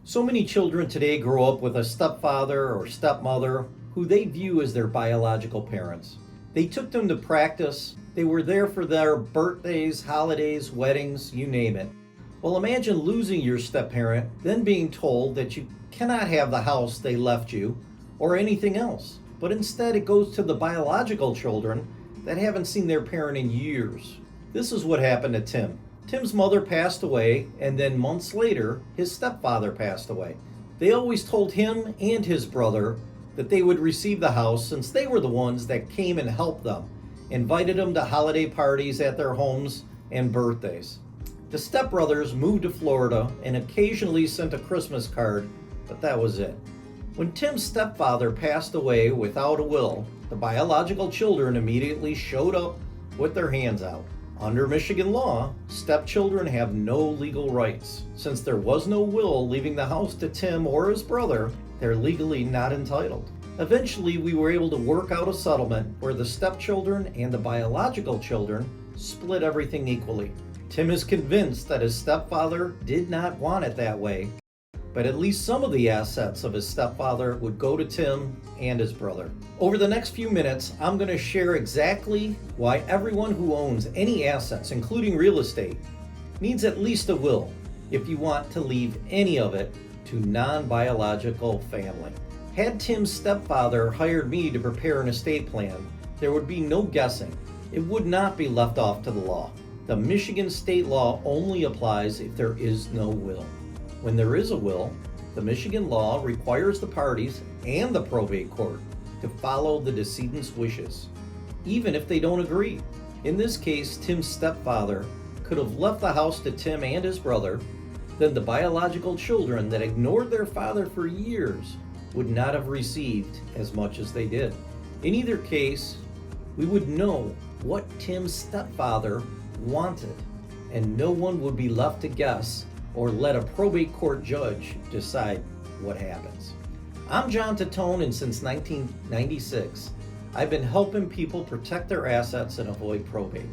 So many children today grow up with a stepfather or stepmother who they view as their biological parents. They took them to practice, they were there for their birthdays, holidays, weddings, you name it. Well, imagine losing your step parent, then being told that you cannot have the house they left you or anything else. But instead, it goes to the biological children that haven't seen their parent in years. This is what happened to Tim. Tim's mother passed away, and then months later, his stepfather passed away. They always told him and his brother that they would receive the house since they were the ones that came and helped them, invited them to holiday parties at their homes and birthdays. The stepbrothers moved to Florida and occasionally sent a Christmas card, but that was it. When Tim's stepfather passed away without a will, the biological children immediately showed up with their hands out. Under Michigan law, stepchildren have no legal rights. Since there was no will leaving the house to Tim or his brother, they're legally not entitled. Eventually, we were able to work out a settlement where the stepchildren and the biological children split everything equally. Tim is convinced that his stepfather did not want it that way, but at least some of the assets of his stepfather would go to Tim and his brother. Over the next few minutes, I'm going to share exactly why everyone who owns any assets, including real estate, needs at least a will if you want to leave any of it to non-biological family. Had Tim's stepfather hired me to prepare an estate plan, there would be no guessing. It would not be left off to the law. The Michigan state law only applies if there is no will. When there is a will, the Michigan law requires the parties and the probate court to follow the decedent's wishes, even if they don't agree. In this case, Tim's stepfather could have left the house to Tim and his brother, then the biological children that ignored their father for years would not have received as much as they did. In either case, we would know what Tim's stepfather wanted, and no one would be left to guess or let a probate court judge decide what happens. I'm John Tatone, and since 1996, I've been helping people protect their assets and avoid probate.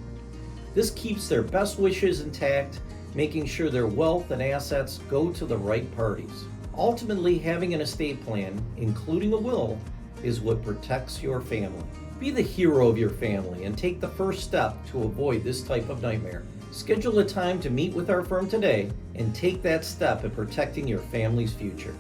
This keeps their best wishes intact, making sure their wealth and assets go to the right parties. Ultimately, having an estate plan, including a will, is what protects your family. Be the hero of your family and take the first step to avoid this type of nightmare. Schedule a time to meet with our firm today and take that step in protecting your family's future.